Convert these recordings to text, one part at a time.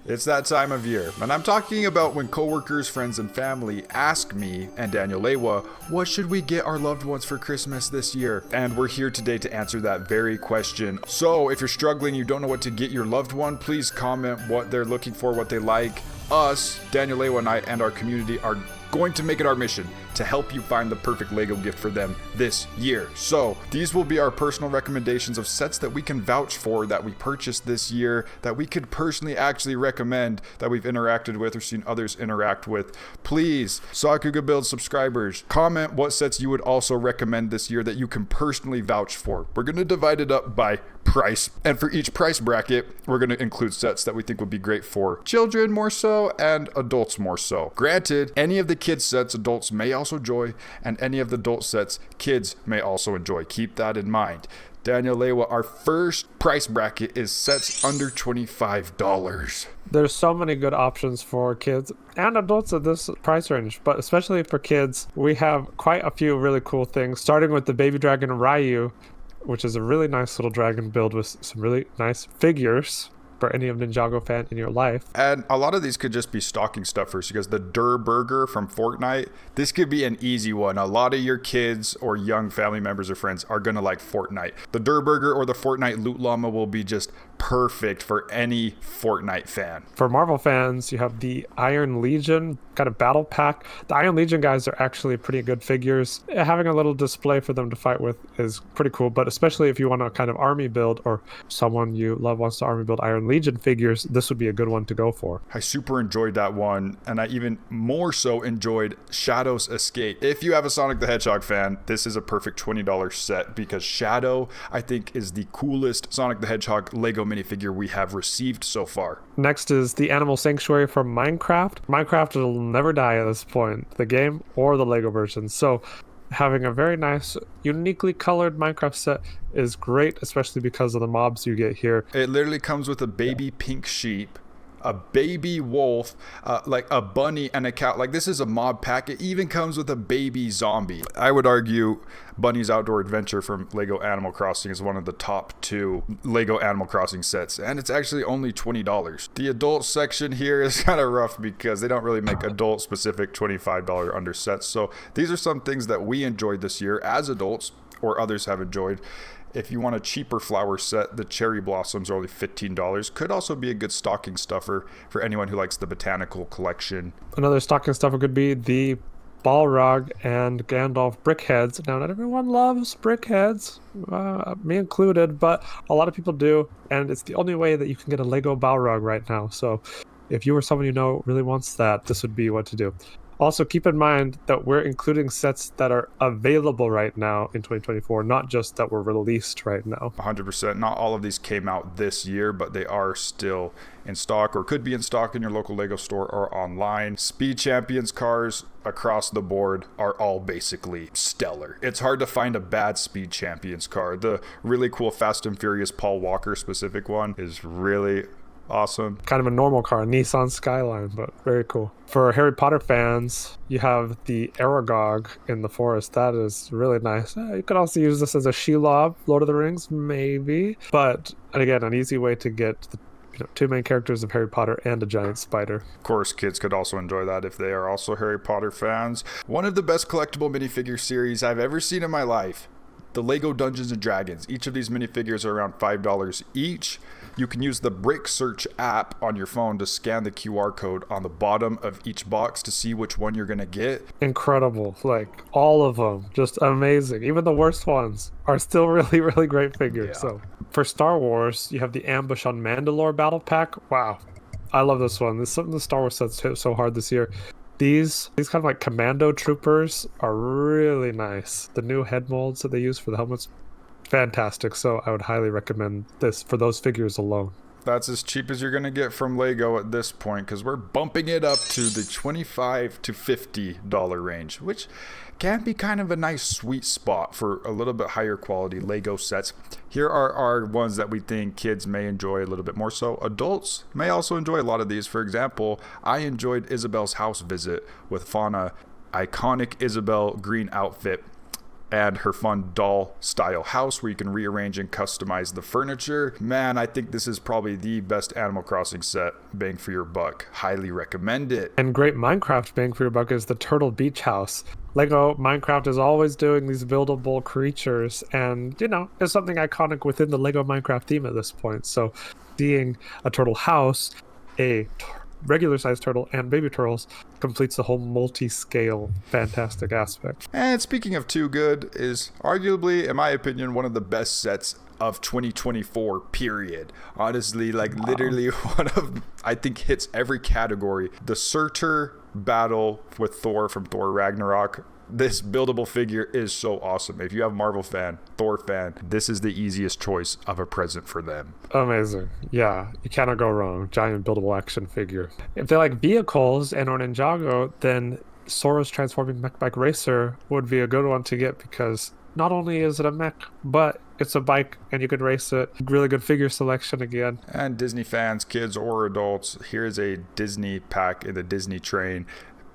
It's that time of year, and I'm talking about when coworkers, friends, and family ask me and Daniel Lewa, what should we get our loved ones for Christmas this year? And we're here today to answer that very question. So if you're struggling, you don't know what to get your loved one, please comment what they're looking for, what they like. Us, Daniel Lewa and I, and our community are going to make it our mission to help you find the perfect Lego gift for them this year. So these will be our personal recommendations of sets that we can vouch for, that we purchased this year, that we could personally actually recommend, that we've interacted with or seen others interact with. Please, Sakuga Build subscribers, comment what sets you would also recommend this year that you can personally vouch for. We're going to divide it up by price, and for each price bracket we're going to include sets that we think would be great for children more so and adults more so. Granted, any of the kids sets adults may also enjoy, and any of the adult sets kids may also enjoy. Keep that in mind. Daniel Lewa, our first price bracket is sets under $25. There's so many good options for kids and adults at this price range, but especially for kids, we have quite a few really cool things, starting with the Baby Dragon Ryu, which is a really nice little dragon build with some really nice figures for any of Ninjago fan in your life. And a lot of these could just be stocking stuffers, because the Durr Burger from Fortnite, this could be an easy one. A lot of your kids or young family members or friends are going to like Fortnite. The Durr Burger or the Fortnite Loot Llama will be just perfect for any Fortnite fan. For Marvel fans, you have the Iron Legion kind of battle pack. The Iron Legion guys are actually pretty good figures. Having a little display for them to fight with is pretty cool, but especially if you want to kind of army build, or someone you love wants to army build Iron Legion figures, this would be a good one to go for. I super enjoyed that one, and I even more so enjoyed Shadow's Escape. If you have a Sonic the Hedgehog fan, this is a perfect $20 set, because Shadow, I think, is the coolest Sonic the Hedgehog Lego minifigure we have received so far. Next is the Animal Sanctuary from Minecraft. Minecraft will never die at this point, the game or the Lego version. So having a very nice, uniquely colored Minecraft set is great, especially because of the mobs you get here. It literally comes with a baby pink sheep, a baby wolf, like a bunny and a cat. Like, this is a mob pack. It even comes with a baby zombie. I would argue Bunny's Outdoor Adventure from Lego Animal Crossing is one of the top 2 Lego Animal Crossing sets, and it's actually only $20. The adult section here is kind of rough because they don't really make adult specific $25 under sets. So these are some things that we enjoyed this year as adults, or others have enjoyed. If you want a cheaper flower set, the Cherry Blossoms are only $15. Could also be a good stocking stuffer for anyone who likes the botanical collection. Another stocking stuffer could be the Balrog and Gandalf brickheads. Now, not everyone loves brickheads, me included, but a lot of people do, and it's the only way that you can get a Lego Balrog right now. So if you or someone you know really wants that, this would be what to do. Also, keep in mind that we're including sets that are available right now in 2024, not just that were released right now. 100%. Not all of these came out this year, but they are still in stock, or could be in stock in your local Lego store or online. Speed Champions cars across the board are all basically stellar. It's hard to find a bad Speed Champions car. The really cool Fast and Furious Paul Walker specific one is really awesome. Kind of a normal car, Nissan Skyline, but very cool. For Harry Potter fans, you have the Aragog in the forest. That is really nice. You could also use this as a Shelob, Lord of the Rings, maybe. But again, an easy way to get the 2 main characters of Harry Potter and a giant spider. Of course, kids could also enjoy that if they are also Harry Potter fans. One of the best collectible minifigure series I've ever seen in my life, the Lego Dungeons & Dragons. Each of these minifigures are around $5 each. You can use the Brick Search app on your phone to scan the QR code on the bottom of each box to see which one you're going to get. Incredible. Like, all of them. Just amazing. Even the worst ones are still really, really great figures. Yeah. So, for Star Wars, you have the Ambush on Mandalore battle pack. Wow. I love this one. This is something the Star Wars sets hit so hard this year. These kind of like commando troopers are really nice. The new head molds that they use for the helmets, fantastic. So I would highly recommend this for those figures alone. That's as cheap as you're going to get from Lego at this point, because we're bumping it up to the $25 to $50 range, which can be kind of a nice sweet spot for a little bit higher quality Lego sets. Here are our ones that we think kids may enjoy a little bit more so. Adults may also enjoy a lot of these. For example, I enjoyed Isabel's house visit with Fauna, iconic Isabel green outfit. and her fun doll style house where you can rearrange and customize the furniture. Man, I think this is probably the best Animal Crossing set, bang for your buck. Highly recommend it. And great Minecraft bang for your buck is the Turtle Beach House. Lego Minecraft is always doing these buildable creatures, and it's something iconic within the Lego Minecraft theme at this point. So seeing a turtle house, a regular sized turtle, and baby turtles completes the whole multi-scale fantastic aspect. And speaking of too good, is arguably, in my opinion, one of the best sets of 2024, period. Honestly, literally one of, I think, hits every category. The Surtur battle with Thor from Thor Ragnarok. This buildable figure is so awesome. If you have Marvel fan, Thor fan, this is the easiest choice of a present for them. Amazing. Yeah, you cannot go wrong. Giant buildable action figure. If they like vehicles and or Ninjago, then Sora's Transforming Mech Bike Racer would be a good one to get, because not only is it a mech, but it's a bike and you can race it. Really good figure selection again. And Disney fans, kids or adults, here's a Disney pack in the Disney train.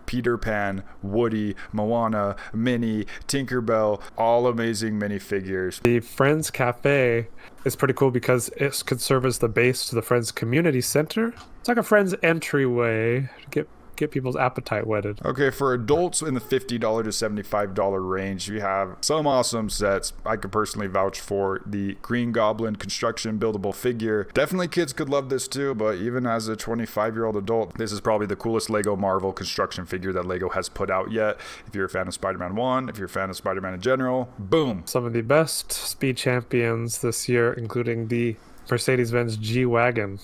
Peter Pan, Woody, Moana, Minnie, Tinkerbell, all amazing minifigures. The Friends Cafe is pretty cool because it could serve as the base to the Friends Community Center. It's like a Friends entryway to get people's appetite whetted. Okay, for adults in the $50 to $75 range, we have some awesome sets. I could personally vouch for the Green Goblin construction buildable figure. Definitely kids could love this too, but even as a 25-year-old adult, this is probably the coolest Lego Marvel construction figure that Lego has put out yet. If you're a fan of Spider-Man 1, if you're a fan of Spider-Man in general, boom. Some of the best speed champions this year, including the Mercedes-Benz G-Wagon.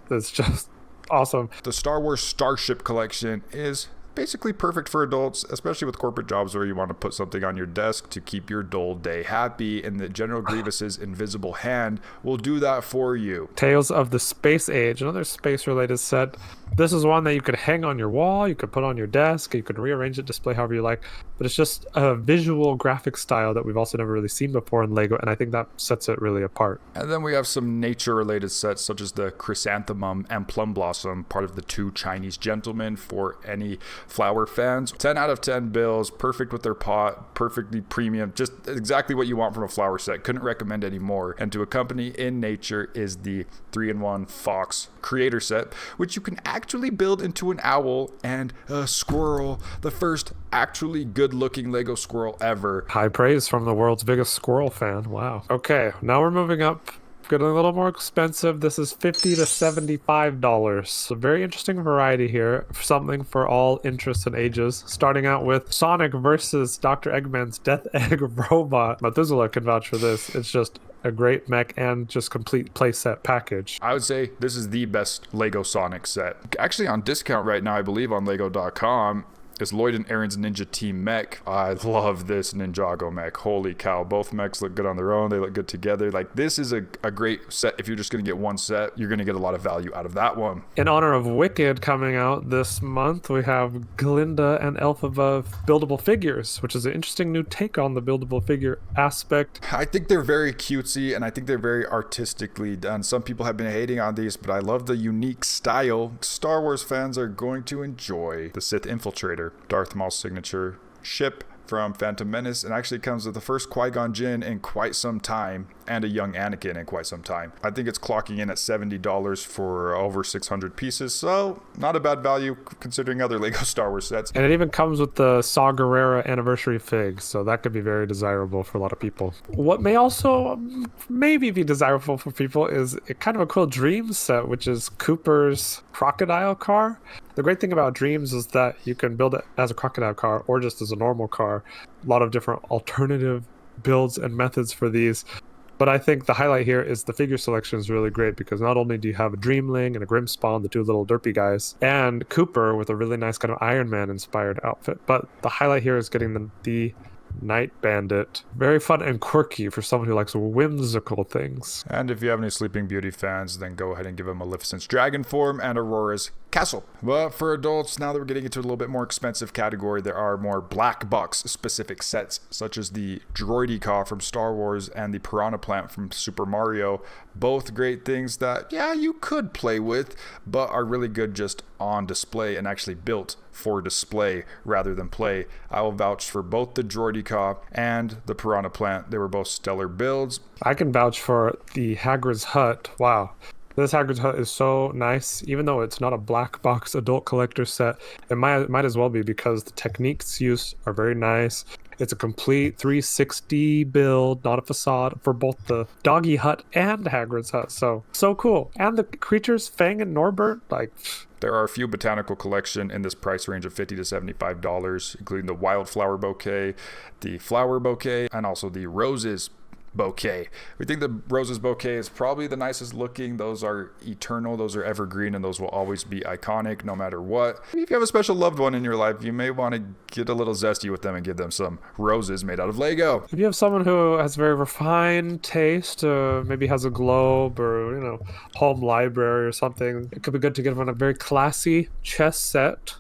That's just awesome. The Star Wars Starship Collection is basically perfect for adults, especially with corporate jobs where you want to put something on your desk to keep your dull day happy, and the General Grievous's invisible hand will do that for you. Tales of the Space Age, another space-related set. This is one that you could hang on your wall, you could put on your desk, you could rearrange it, display however you like, but it's just a visual graphic style that we've also never really seen before in Lego, and I think that sets it really apart. And then we have some nature-related sets such as the Chrysanthemum and Plum Blossom, part of the Two Chinese Gentlemen for any flower fans. 10 out of 10 bills, perfect with their pot, perfectly premium, just exactly what you want from a flower set. Couldn't recommend any more. And to accompany in nature is the 3-in-1 Fox Creator Set, which you can actually build into an owl and a squirrel, the first actually good-looking Lego squirrel ever. High praise from the world's biggest squirrel fan. Wow. Okay, now we're moving up. Getting a little more expensive. This is $50 to $75. So very interesting variety here. Something for all interests and ages. Starting out with Sonic versus Dr. Eggman's Death Egg Robot. Methuselah can vouch for this. It's just a great mech and just complete playset package. I would say this is the best Lego Sonic set. Actually on discount right now, I believe, on Lego.com. Is Lloyd and Aaron's Ninja Team mech. I love this Ninjago mech. Holy cow. Both mechs look good on their own. They look good together. This is a great set. If you're just going to get one set, you're going to get a lot of value out of that one. In honor of Wicked coming out this month, we have Glinda and Elphaba buildable figures, which is an interesting new take on the buildable figure aspect. I think they're very cutesy, and I think they're very artistically done. Some people have been hating on these, but I love the unique style. Star Wars fans are going to enjoy the Sith Infiltrator. Darth Maul's signature ship from Phantom Menace, and actually comes with the first Qui-Gon Jinn in quite some time, and a young Anakin in quite some time. I think it's clocking in at $70 for over 600 pieces, so not a bad value considering other Lego Star Wars sets. And it even comes with the Saw Gerrera anniversary fig, so that could be very desirable for a lot of people. What may also maybe be desirable for people is kind of a cool Dreams set, which is Cooper's crocodile car. The great thing about Dreams is that you can build it as a crocodile car or just as a normal car. A lot of different alternative builds and methods for these. But I think the highlight here is the figure selection is really great, because not only do you have a Dreamling and a Grimspawn, the two little derpy guys, and Cooper with a really nice kind of Iron Man inspired outfit, but the highlight here is getting the Night Bandit. Very fun and quirky for someone who likes whimsical things. And if you have any Sleeping Beauty fans, then go ahead and give them Maleficent's dragon form and Aurora's castle. But for adults, now that we're getting into a little bit more expensive category, there are more black box specific sets, such as the Droideka from Star Wars and the Piranha Plant from Super Mario. Both great things that, yeah, you could play with, but are really good just on display and actually built for display rather than play. I will vouch for both the Droideka and the Piranha Plant. They were both stellar builds. I can vouch for the Hagrid's Hut. Wow. This Hagrid's Hut is so nice, even though it's not a black box adult collector set. It might as well be because the techniques used are very nice. It's a complete 360 build, not a facade, for both the Doggy Hut and Hagrid's Hut. So cool. And the creatures, Fang and Norbert, like... There are a few botanical collection in this price range of $50 to $75, including the wildflower bouquet, the flower bouquet, and also the roses bouquet. We think the roses bouquet is probably the nicest looking. Those are eternal, those are evergreen, and those will always be iconic no matter what. If you have a special loved one in your life, you may want to get a little zesty with them and give them some roses made out of Lego. If you have someone who has very refined taste, maybe has a globe or, home library or something, it could be good to get them a very classy chess set.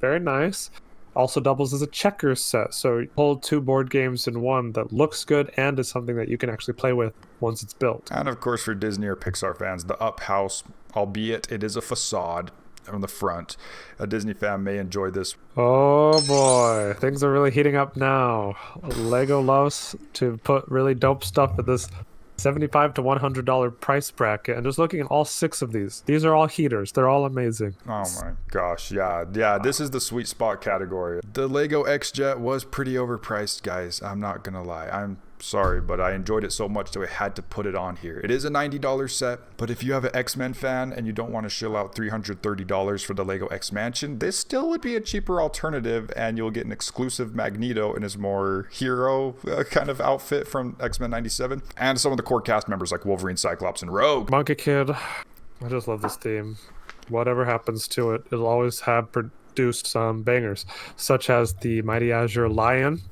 Very nice. Also doubles as a checkers set, so you hold 2 board games in one that looks good and is something that you can actually play with once it's built. And of course, for Disney or Pixar fans, the Up House, albeit it is a facade on the front. A Disney fan may enjoy this. Oh boy, things are really heating up now. Lego loves to put really dope stuff at this $75 to $100 price bracket, and just looking at all 6 of these are all heaters. They're all amazing. Oh my gosh, yeah, this is the sweet spot category. The Lego X-Jet was pretty overpriced, guys. I'm not gonna lie. I'm sorry, but I enjoyed it so much that I had to put it on here. It is a $90 set, but if you have an X-Men fan and you don't want to shell out $330 for the Lego X-Mansion, this still would be a cheaper alternative, and you'll get an exclusive Magneto in his more hero kind of outfit from X-Men 97, and some of the core cast members like Wolverine, Cyclops, and Rogue. Monkey Kid, I just love this theme. Whatever happens to it, it'll always have produced some bangers, such as the Mighty Azure Lion.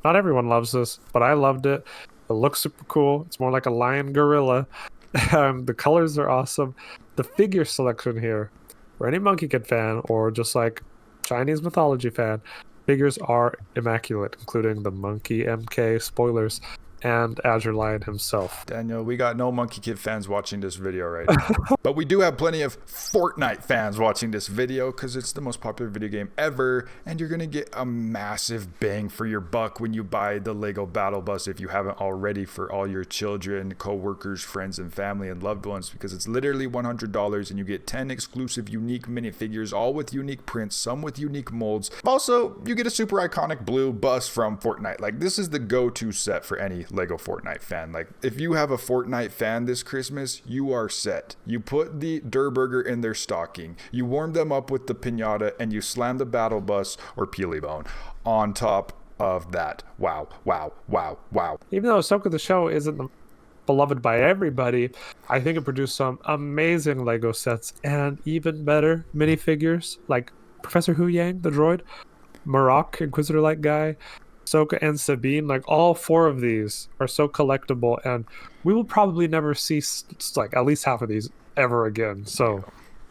Not everyone loves this, but I loved it. It looks super cool. It's more like a lion gorilla. The colors are awesome. The figure selection here, for any Monkey Kid fan or just like Chinese mythology fan, figures are immaculate, including the Monkey MK spoilers and Azure Lion himself. Daniel, we got no Monkey Kid fans watching this video right now. But we do have plenty of Fortnite fans watching this video because it's the most popular video game ever, and you're going to get a massive bang for your buck when you buy the Lego Battle Bus if you haven't already, for all your children, co-workers, friends, and family and loved ones, because it's literally $100 and you get 10 exclusive unique minifigures, all with unique prints, some with unique molds. Also, you get a super iconic blue bus from Fortnite. Like, this is the go-to set for any Lego Fortnite fan. Like, if you have a Fortnite fan this Christmas, you are set. You put the Durr Burger in their stocking, you warm them up with the piñata, and you slam the Battle Bus or Peely Bone on top of that. Wow, wow, wow, wow. Even though Ahsoka the Show isn't beloved by everybody, I think it produced some amazing Lego sets and even better minifigures like Professor Hu Yang, the droid, Marok, Inquisitor-like guy, Ahsoka, and Sabine. Like, all 4 of these are so collectible, and we will probably never see like at least half of these ever again. So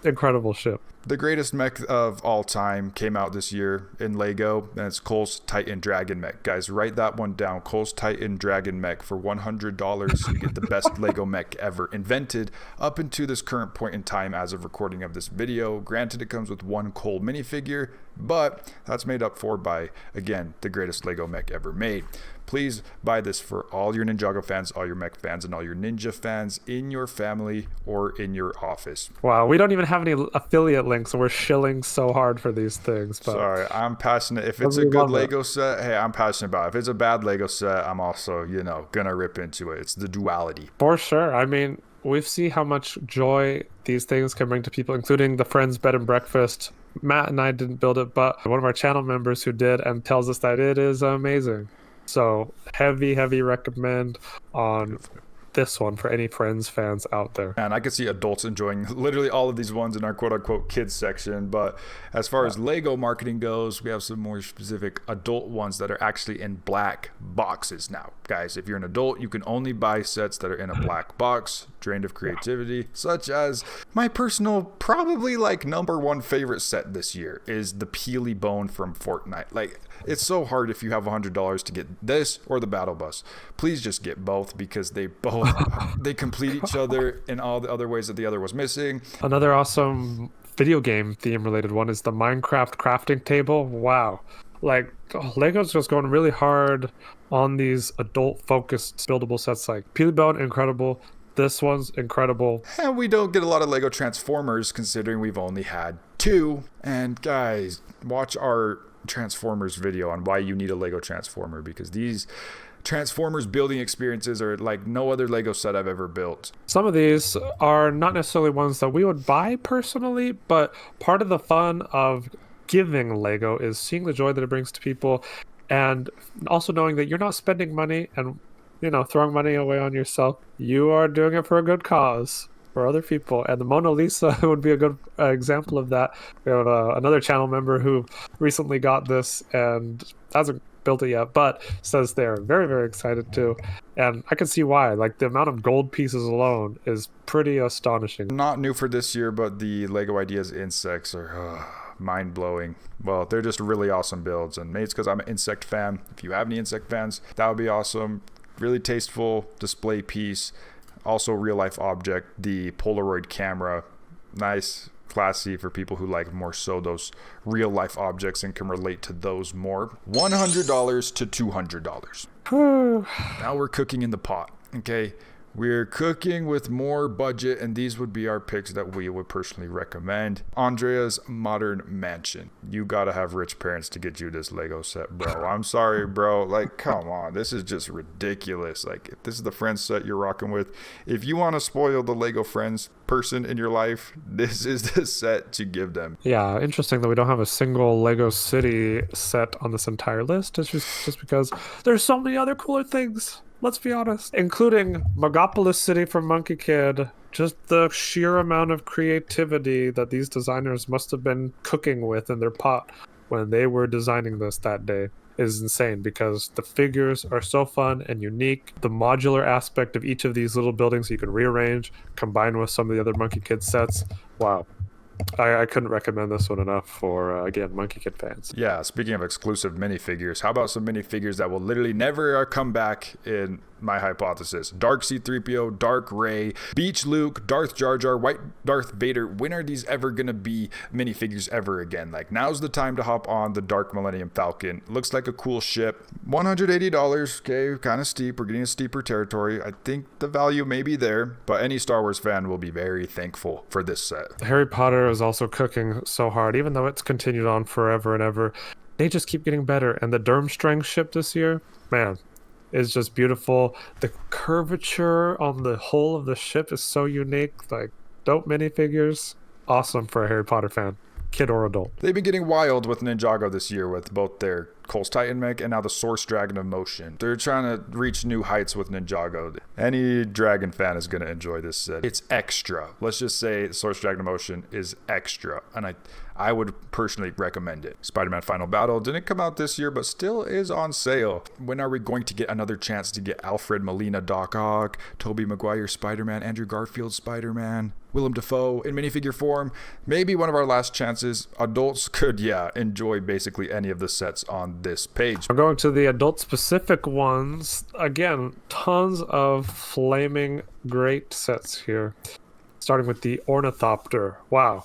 incredible ship. The greatest mech of all time came out this year in Lego, and it's Cole's Titan Dragon Mech. Guys, write that one down. Cole's Titan Dragon Mech for $100. You get the best Lego mech ever invented up into this current point in time as of recording of this video. Granted, it comes with 1 Cole minifigure, but that's made up for by, again, the greatest Lego mech ever made. Please buy this for all your Ninjago fans, all your mech fans, and all your ninja fans in your family or in your office. Wow, we don't even have any affiliate links, and we're shilling so hard for these things. But sorry, I'm passionate. If it's a good Lego set, hey, I'm passionate about it. If it's a bad Lego set, I'm also, gonna rip into it. It's the duality. For sure. I mean, we've seen how much joy these things can bring to people, including the Friends Bed and Breakfast. Matt and I didn't build it, but one of our channel members who did, and tells us that it is amazing. So heavy recommend on this one for any Friends fans out there. And I could see adults enjoying literally all of these ones in our quote-unquote kids section. But as far as Lego marketing goes, we have some more specific adult ones that are actually in black boxes now. Guys, if you're an adult, you can only buy sets that are in a black box, drained of creativity, such as my personal, probably like number one favorite set this year is the Peely Bone from Fortnite. Like, it's so hard if you have $100 to get this or the Battle Bus. Please just get both, because they both they complete each other in all the other ways that the other was missing. Another awesome video game theme related one is the Minecraft crafting table. Wow. Like, Lego's just going really hard on these adult focused buildable sets. Like Peely Bone, incredible. This one's incredible. And we don't get a lot of Lego Transformers, considering we've only had 2. And guys, watch our Transformers video on why you need a Lego Transformer, because these Transformers building experiences are like no other Lego set I've ever built. Some of these are not necessarily ones that we would buy personally, but part of the fun of giving Lego is seeing the joy that it brings to people, and also knowing that you're not spending money and, you know, throwing money away on yourself. You are doing it for a good cause, for other people. And the Mona Lisa would be a good example of that. We have another channel member who recently got this and hasn't built it yet, but says they're very, very excited too. And I can see why. Like, the amount of gold pieces alone is pretty astonishing. Not new for this year, but the Lego Ideas insects are mind-blowing. Well, they're just really awesome builds, and maybe it's because I'm an insect fan. If you have any insect fans, that would be awesome. Really tasteful display piece. Also real life object, the Polaroid camera. Nice, classy for people who like more so those real life objects and can relate to those more. $100 to $200. Now we're cooking in the pot, okay? We're cooking with more budget, and these would be our picks that we would personally recommend. Andrea's Modern Mansion. You gotta have rich parents to get you this Lego set, bro. I'm sorry, bro. Like, come on. This is just ridiculous. Like, if this is the Friends set you're rocking with, if you want to spoil the Lego Friends person in your life, this is the set to give them. Yeah, interesting that we don't have a single Lego City set on this entire list. It's just because there's so many other cooler things. Let's be honest, including Megapolis City from Monkey Kid. Just the sheer amount of creativity that these designers must have been cooking with in their pot when they were designing this that day is insane, because the figures are so fun and unique. The modular aspect of each of these little buildings you can rearrange, combined with some of the other Monkey Kid sets. Wow. I couldn't recommend this one enough for, again, Monkey Kid fans. Yeah, speaking of exclusive minifigures, how about some minifigures that will literally never come back in my hypothesis? Dark C-3PO, Dark Rey, Beach Luke, Darth Jar Jar, White Darth Vader. When are these ever going to be minifigures ever again? Like, now's the time to hop on the Dark Millennium Falcon. Looks like a cool ship. $180, okay, kind of steep. We're getting a steeper territory. I think the value may be there, but any Star Wars fan will be very thankful for this set. Harry Potter is also cooking so hard, even though it's continued on forever and ever. They just keep getting better, and the Durmstrang ship this year, man, is just beautiful. The curvature on the hull of the ship is so unique. Like, dope minifigures, awesome for a Harry Potter fan, kid or adult. They've been getting wild with Ninjago this year with both their Cole's Titan mech and now the Source Dragon of Motion. They're trying to reach new heights with Ninjago. Any Dragon fan is going to enjoy this set. It's extra. Let's just say Source Dragon of Motion is extra, and I would personally recommend it. Spider-Man Final Battle didn't come out this year, but still is on sale. When are we going to get another chance to get Alfred Molina Doc Ock, Tobey Maguire Spider-Man, Andrew Garfield Spider-Man, Willem Dafoe in minifigure form? Maybe one of our last chances. Adults could, enjoy basically any of the sets on this page. I'm going to the adult specific ones. Again, tons of flaming great sets here. Starting with the Ornithopter. Wow.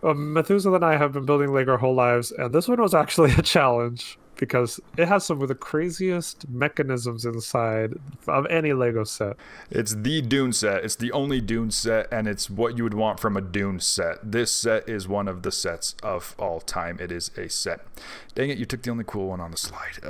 Methuselah and I have been building Lego our whole lives, and this one was actually a challenge because it has some of the craziest mechanisms inside of any Lego set. It's the Dune set. It's the only Dune set, and it's what you would want from a Dune set. This set is one of the sets of all time. It is a set. Dang it, you took the only cool one on the slide.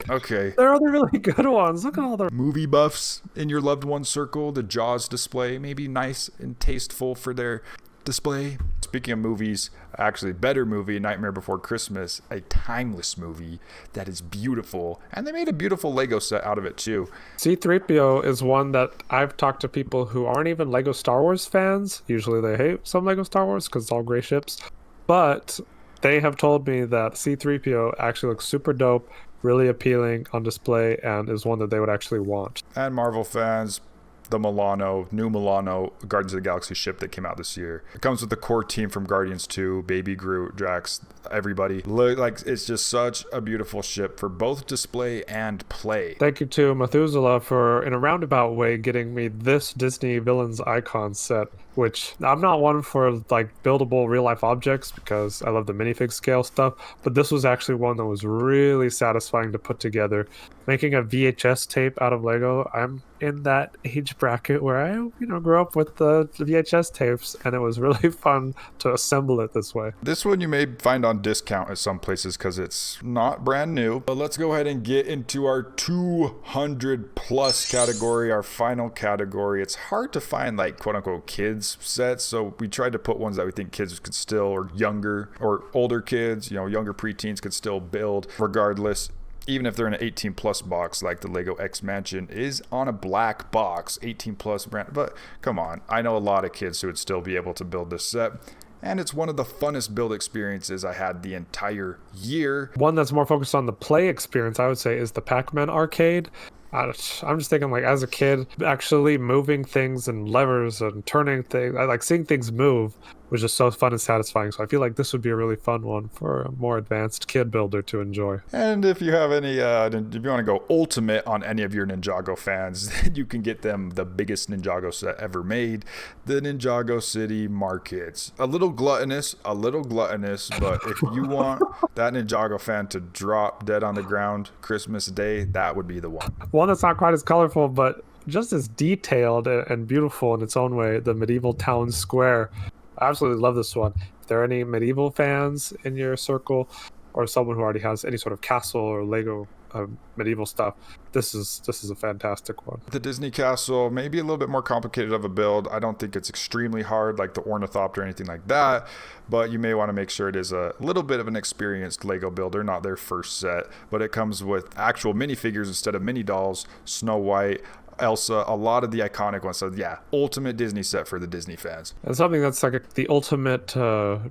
Okay. There are other really good ones. Look at all the movie buffs in your loved one's circle. The Jaws display may be nice and tasteful for their display. Speaking of movies, actually better movie, Nightmare Before Christmas, a timeless movie that is beautiful, and they made a beautiful Lego set out of it too. C-3PO is one that I've talked to people who aren't even Lego Star Wars fans. Usually they hate some Lego Star Wars because it's all gray ships, but they have told me that C-3PO actually looks super dope, really appealing on display, and is one that they would actually want. And Marvel fans, the new Milano Guardians of the Galaxy ship that came out this year. It comes with the core team from Guardians 2, Baby Groot, Drax, everybody. Like, it's just such a beautiful ship for both display and play. Thank you to Methuselah for, in a roundabout way, getting me this Disney Villains Icon set, which I'm not one for like buildable real life objects because I love the minifig scale stuff, but this was actually one that was really satisfying to put together. Making a VHS tape out of Lego, I'm in that age bracket where I, grew up with the VHS tapes, and it was really fun to assemble it this way. This one you may find on discount at some places because it's not brand new. But let's go ahead and get into our 200 plus category, our final category. It's hard to find like quote unquote kids sets, so we tried to put ones that we think kids could still, or younger or older kids, younger preteens could still build regardless. Even if they're in an 18 plus box, like the Lego X Mansion is on a black box, 18 plus brand. But come on, I know a lot of kids who would still be able to build this set. And it's one of the funnest build experiences I had the entire year. One that's more focused on the play experience, I would say, is the Pac-Man arcade. I'm just thinking, like, as a kid, actually moving things and levers and turning things, I like seeing things move was just so fun and satisfying. So I feel like this would be a really fun one for a more advanced kid builder to enjoy. And if you have any, if you want to go ultimate on any of your Ninjago fans, then you can get them the biggest Ninjago set ever made, the Ninjago City Markets. A little gluttonous, but if you want that Ninjago fan to drop dead on the ground Christmas Day, that would be the one. One that's not quite as colorful, but just as detailed and beautiful in its own way, the Medieval Town Square. I absolutely love this one. If there are any medieval fans in your circle, or someone who already has any sort of castle or Lego medieval stuff, this is a fantastic one. The Disney Castle may be a little bit more complicated of a build. I don't think it's extremely hard like the Ornithopter or anything like that, but you may want to make sure it is a little bit of an experienced Lego builder, not their first set, but it comes with actual minifigures instead of mini dolls, Snow White, Elsa, a lot of the iconic ones. So yeah, ultimate Disney set for the Disney fans. And something that's like the ultimate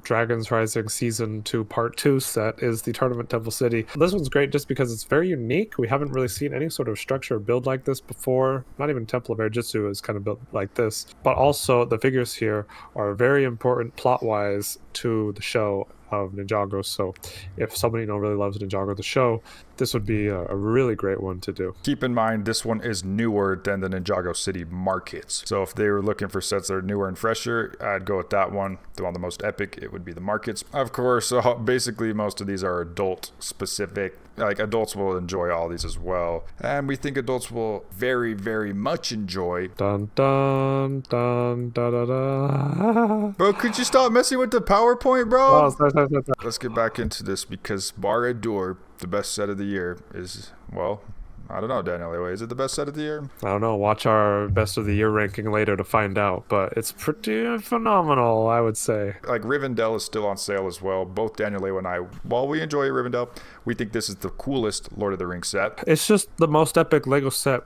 Dragons Rising Season 2 Part 2 set is the Tournament Temple City. This one's great just because it's very unique. We haven't really seen any sort of structure or build like this before. Not even Temple of Air-Jitsu is kind of built like this. But also the figures here are very important plot-wise to the show of Ninjago. So if somebody really loves Ninjago the show, this would be a really great one to do. Keep in mind, this one is newer than the Ninjago City Markets. So if they were looking for sets that are newer and fresher, I'd go with that one. The one the most epic, it would be the Markets. Of course, basically most of these are adult specific. Like adults will enjoy all these as well. And we think adults will very, very much enjoy. Dun dun dun da da da. Bro, could you stop messing with the PowerPoint, bro? Oh, sorry. Let's get back into this because Barad-dûr, the best set of the year, is, well, I don't know, Daniel. Anyway, is it the best set of the year? I don't know. Watch our best of the year ranking later to find out, but it's pretty phenomenal, I would say. Like Rivendell is still on sale as well. Both Daniel Leo and I, while we enjoy Rivendell, we think this is the coolest Lord of the Rings set. It's just the most epic Lego set,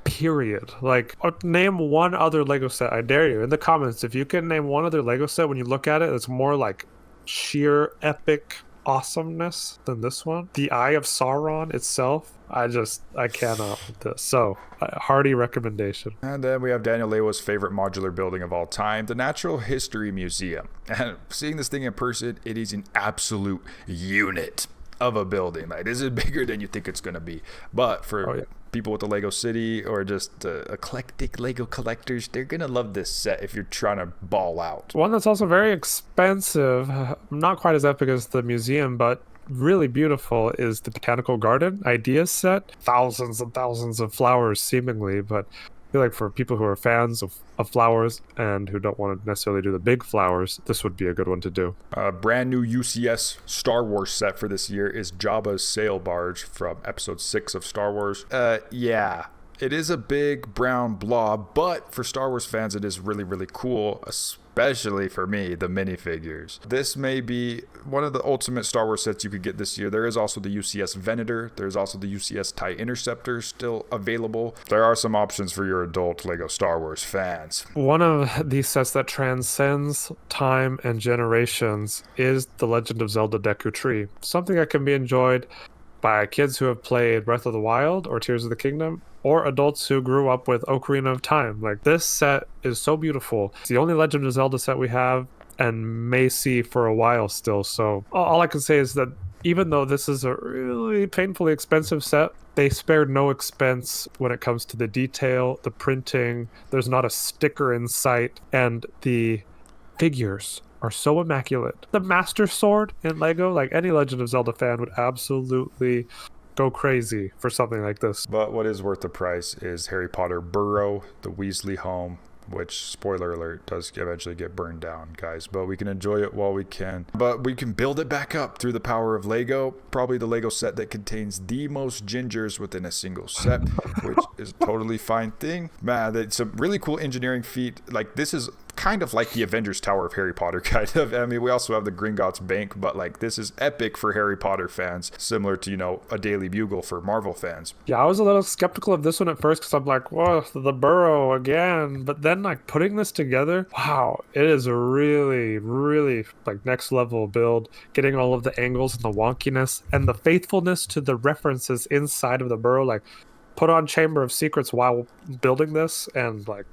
period. Like, name one other Lego set. I dare you in the comments. If you can name one other Lego set, when you look at it, it's more like sheer epic awesomeness than this one. The Eye of Sauron itself, I cannot with this. So, hearty recommendation. And then we have Daniel Leo's favorite modular building of all time, the Natural History Museum. And seeing this thing in person, it is an absolute unit of a building. Like, this is bigger than you think it's going to be. But for people with the Lego City or just eclectic Lego collectors, they're going to love this set if you're trying to ball out. One that's also very expensive, not quite as epic as the museum, but really beautiful, is the Botanical Garden Ideas set. Thousands and thousands of flowers, seemingly, but I feel like for people who are fans of flowers and who don't want to necessarily do the big flowers, this would be a good one to do. A brand new UCS Star Wars set for this year is Jabba's sail barge from episode 6 of Star Wars. Yeah. It is a big brown blob, but for Star Wars fans, it is really, really cool, especially for me, the minifigures. This may be one of the ultimate Star Wars sets you could get this year. There is also the UCS Venator. There's also the UCS TIE Interceptor still available. There are some options for your adult LEGO Star Wars fans. One of these sets that transcends time and generations is the Legend of Zelda Deku Tree. Something that can be enjoyed by kids who have played Breath of the Wild or Tears of the Kingdom, or adults who grew up with Ocarina of Time. Like, this set is so beautiful. It's the only Legend of Zelda set we have and may see for a while still. So all I can say is that even though this is a really painfully expensive set, they spared no expense when it comes to the detail, the printing. There's not a sticker in sight, and the figures are so immaculate. The Master Sword in LEGO, like, any Legend of Zelda fan would absolutely go crazy for something like this. But what is worth the price is Harry Potter Burrow, the Weasley home, which, spoiler alert, does eventually get burned down, guys. But we can enjoy it while we can. But we can build it back up through the power of LEGO. Probably the LEGO set that contains the most gingers within a single set, which is a totally fine thing. Man, it's a really cool engineering feat. Like, this is kind of like the Avengers Tower of Harry Potter, kind of. I mean, we also have the Gringotts Bank, but like, this is epic for Harry Potter fans, similar to, you know, a Daily Bugle for Marvel fans. Yeah, I was a little skeptical of this one at first because I'm like, whoa, the Burrow again. But then, like, putting this together, wow, it is a really, really, like, next level build. Getting all of the angles and the wonkiness and the faithfulness to the references inside of the Burrow. Like, put on Chamber of Secrets while building this, and like,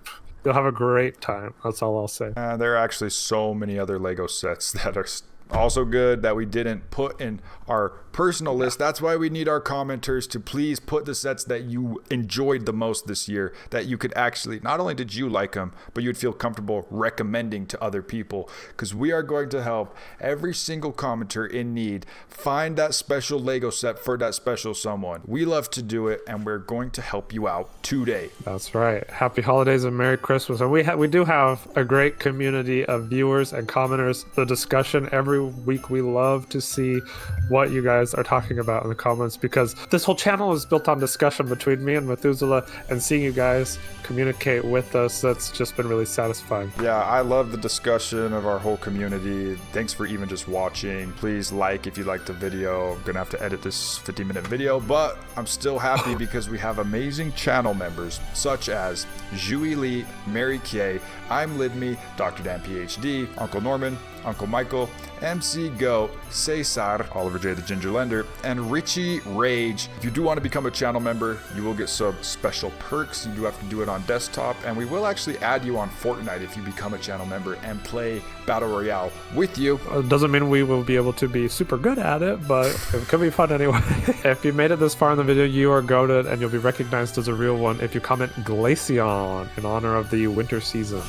you'll have a great time. That's all I'll say. There are actually so many other LEGO sets that are also good that we didn't put in our personal list. That's why we need our commenters to please put the sets that you enjoyed the most this year, that you could actually, not only did you like them, but you'd feel comfortable recommending to other people, because we are going to help every single commenter in need find that special LEGO set for that special someone. We love to do it, and we're going to help you out today. That's right. Happy holidays and Merry Christmas. And we do have a great community of viewers and commenters. The discussion every week, we love to see what you guys are talking about in the comments, because this whole channel is built on discussion between me and Methuselah, and seeing you guys communicate with us, that's just been really satisfying. Yeah, I love the discussion of our whole community. Thanks for even just watching. Please like if you liked the video. I'm gonna have to edit this 50-minute video, but I'm still happy because we have amazing channel members such as Jui Lee, Mary Kay, I'm Lidme, Dr. Dan PhD, Uncle Norman, Uncle Michael, MC Go, Cesar, Oliver J. the Ginger Lender, and Richie Rage. If you do want to become a channel member, you will get some special perks. You do have to do it on desktop, and we will actually add you on Fortnite if you become a channel member and play Battle Royale with you. It doesn't mean we will be able to be super good at it, but it could be fun anyway. If you made it this far in the video, you are goated, and you'll be recognized as a real one if you comment Glaceon in honor of the winter season.